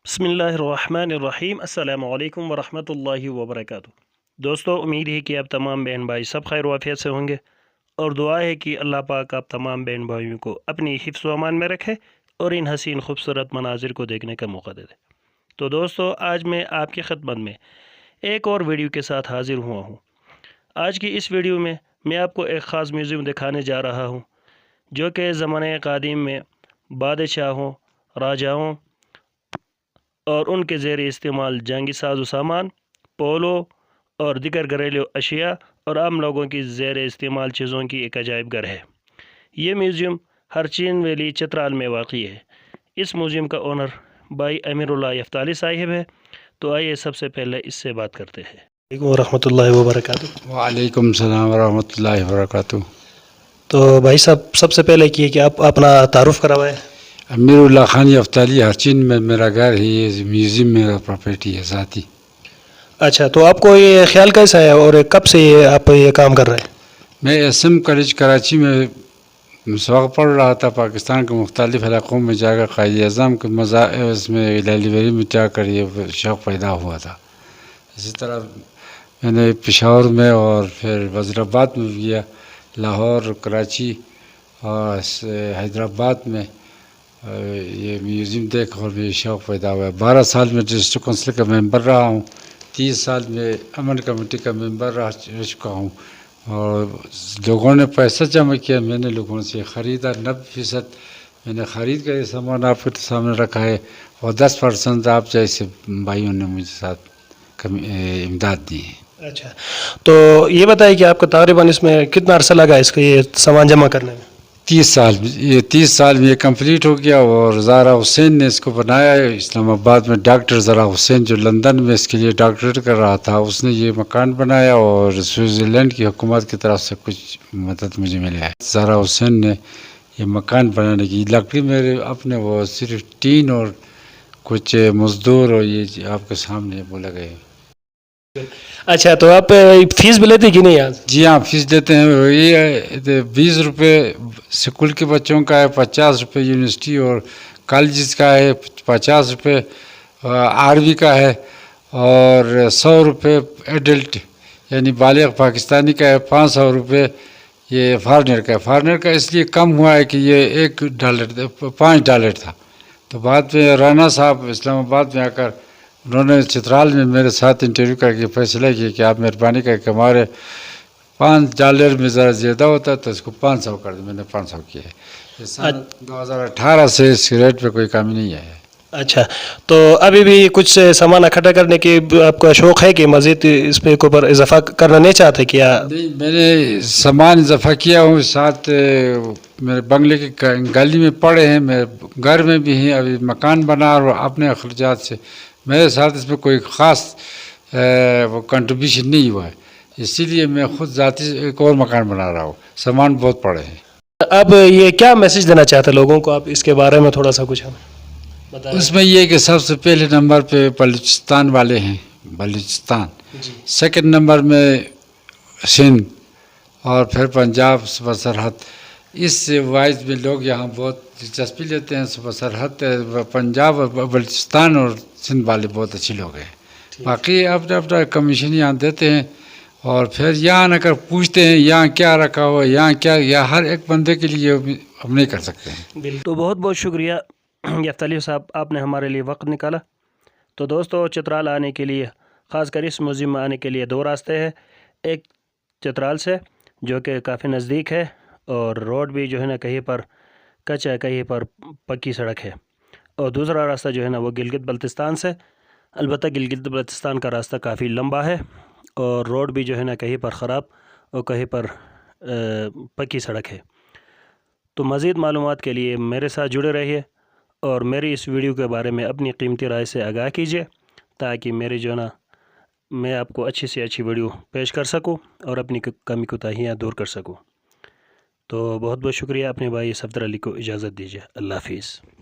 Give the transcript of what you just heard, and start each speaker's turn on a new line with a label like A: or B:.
A: बिस्मिल्लाहिर्रहमानिर्रहीम। अस्सलाम वालेकुम वरहमतुल्लाहि वबरकातुहू। दोस्तों, उम्मीद है कि आप तमाम बहन भाई सब खैर वाफियत से होंगे और दुआ है कि अल्लाह पाक आप तमाम बहन भाइयों को अपनी हिफ्ज़ व अमान में रखे और इन हसीन खूबसूरत मनाजिर को देखने का मौका दे दे। तो दोस्तों, आज मैं आपकी खिदमत में एक और वीडियो के साथ हाजिर हुआ हूँ। आज की इस वीडियो में मैं आपको एक ख़ास म्यूज़ियम दिखाने जा रहा हूँ जो कि ज़माने क़दीम में बादशाहों, राजाओं और उनके ज़ेर इस्तेमाल जंगी साजो सामान, पोलो और दिगर घरेलू अशिया और आम लोगों की ज़ेर इस्तेमाल चीज़ों की एक अजायब घर है। ये म्यूज़ियम हरचीन वैली चित्राल में वाक़ई है। इस म्यूज़ियम का ओनर भाई अमीरुल्लाह यफ्ताली साहिब है। तो आइए सबसे पहले इससे बात करते हैं। वरहमतुल्लाहि वबरकातुहू।
B: वालेकुम सलाम वरहमतुल्लाहि वबरकातुहू।
A: तो भाई साहब, सबसे पहले कि आप अपना तारुफ़ करवाएं।
B: अमीरुल्लाह खान यफ्ताली हरचीन में मेरा घर है। ये म्यूज़ियम मेरा प्रॉपर्टी है ज़ाती।
A: अच्छा, तो आपको ये ख्याल कैसा है और कब से आप ये काम कर रहे हैं?
B: मैं SM कॉलेज कराची में सबक पढ़ रहा था। पाकिस्तान के मुख्तलिफ़ इलाक़ों में जाकर क़ायद आज़म के इसमें लाइब्रेरी में जाकर ये शौक़ पैदा हुआ था। इसी तरह मैंने पेशावर में और फिर वज़ीराबाद में भी किया, लाहौर, कराची और हैदराबाद में ये म्यूज़ियम देख और मेरी शौक़ पैदा हुआ। 12 साल में डिस्ट्रिक्ट काउंसिल का मेंबर रहा हूँ। 30 साल में अमन कमेटी का मेंबर रह चुका हूँ और लोगों ने पैसा जमा किया, मैंने लोगों से ख़रीदा। 90% मैंने ख़रीद कर ये सामान आपके सामने रखा है और 10% आप जैसे भाइयों ने मुझे साथ इमदाद दी है।
A: अच्छा, तो ये बताइए कि आपको तकरीबन इसमें कितना अरसा लगा इसको ये सामान जमा करने में?
B: 30 साल। ये 30 साल में ये कंप्लीट हो गया और ज़ारा हुसैन ने इसको बनाया है इस्लामाबाद में। डॉक्टर ज़ारा हुसैन जो लंदन में इसके लिए डॉक्टरेट कर रहा था, उसने ये मकान बनाया और स्विट्ज़रलैंड की हुकूमत की तरफ से कुछ मदद मुझे मिला है। ज़ारा हुसैन ने ये मकान बनाने की लकड़ी मेरे अपने वो सिर्फ टीन और कुछ मज़दूर और ये आपके सामने वो लगे।
A: अच्छा, तो आप फीस भी लेते कि नहीं आज?
B: जी हाँ, फीस देते हैं। ये 20 रुपये स्कूल के बच्चों का है, 50 रुपये यूनिवर्सिटी और कॉलेज का है, 50 रुपये आरबी का है और 100 रुपये एडल्ट यानी बालिग पाकिस्तानी का है। 500 रुपये ये फॉरेनर का है। फॉरेनर का इसलिए कम हुआ है कि ये $1 $5 था। तो बाद में राना साहब इस्लामाबाद में आकर उन्होंने चित्राल में मेरे साथ इंटरव्यू करके फैसला किया कि आप मेहरबानी करके हमारे $5 में ज़रा ज़्यादा होता तो इसको 500 कर दे। मैंने 500 किया है। ये साल 2018 से इस रेट पे कोई कमी नहीं है।
A: अच्छा, तो अभी भी कुछ सामान इकट्ठा करने की आपका शौक़ है कि मज़ीद इस पे ऊपर इजाफा करना नहीं चाहते क्या?
B: नहीं, मैंने सामान इजाफा किया हूँ। साथ मेरे बंगले की गली में पड़े हैं, मेरे घर में भी हैं। अभी मकान बना और अपने अखराजात से मेरे साथ इसमें कोई ख़ास वो कंट्रीब्यूशन नहीं हुआ है, इसीलिए मैं ख़ुद ज़ाती एक और मकान बना रहा हूँ। सामान बहुत पड़े हैं।
A: अब ये क्या मैसेज देना चाहते हैं लोगों को, आप इसके बारे में थोड़ा सा कुछ हमें बताएं।
B: उसमें ये कि सबसे पहले नंबर पे बलूचिस्तान वाले हैं, बलूचिस्तान। सेकंड नंबर में सिंध और फिर पंजाब सुबह सरहद। इस वाइज में लोग यहाँ बहुत दिलचस्पी लेते हैं। सुबह सरहद पंजाब और बलूचिस्तान और सिंध वाले बहुत अच्छे लोग हैं। बाकी अपना अपना कमीशन यहाँ देते हैं और फिर यहाँ आकर पूछते हैं यहाँ क्या रखा हुआ है, यहाँ क्या, या हर एक बंदे के लिए हम नहीं कर सकते हैं।
A: तो बहुत बहुत शुक्रिया यफ्ताली साहब, आपने हमारे लिए वक्त निकाला। तो दोस्तों, चित्राल आने के लिए, ख़ासकर इस म्यूज़ियम में आने के लिए 2 रास्ते हैं। एक चित्राल से जो कि काफ़ी नज़दीक है और रोड भी जो है ना कहीं पर कच्चा है, कहीं पर पक्की सड़क है, और दूसरा रास्ता जो है ना वो गिलगित बल्तिस्तान से। अलबत्ता गिलगित बल्तिस्तान का रास्ता काफ़ी लंबा है और रोड भी जो है ना कहीं पर ख़राब और कहीं पर पक्की सड़क है। तो मज़ीद मालूमात के लिए मेरे साथ जुड़े रहिए और मेरी इस वीडियो के बारे में अपनी कीमती राय से आगाह कीजिए ताकि मेरी जो ना मैं आपको अच्छी से अच्छी वीडियो पेश कर सकूं और अपनी कमी कोताहियाँ दूर कर सकूं। तो बहुत बहुत शुक्रिया। अपने भाई सफदर अली को इजाज़त दीजिए। अल्लाह हाफिज़।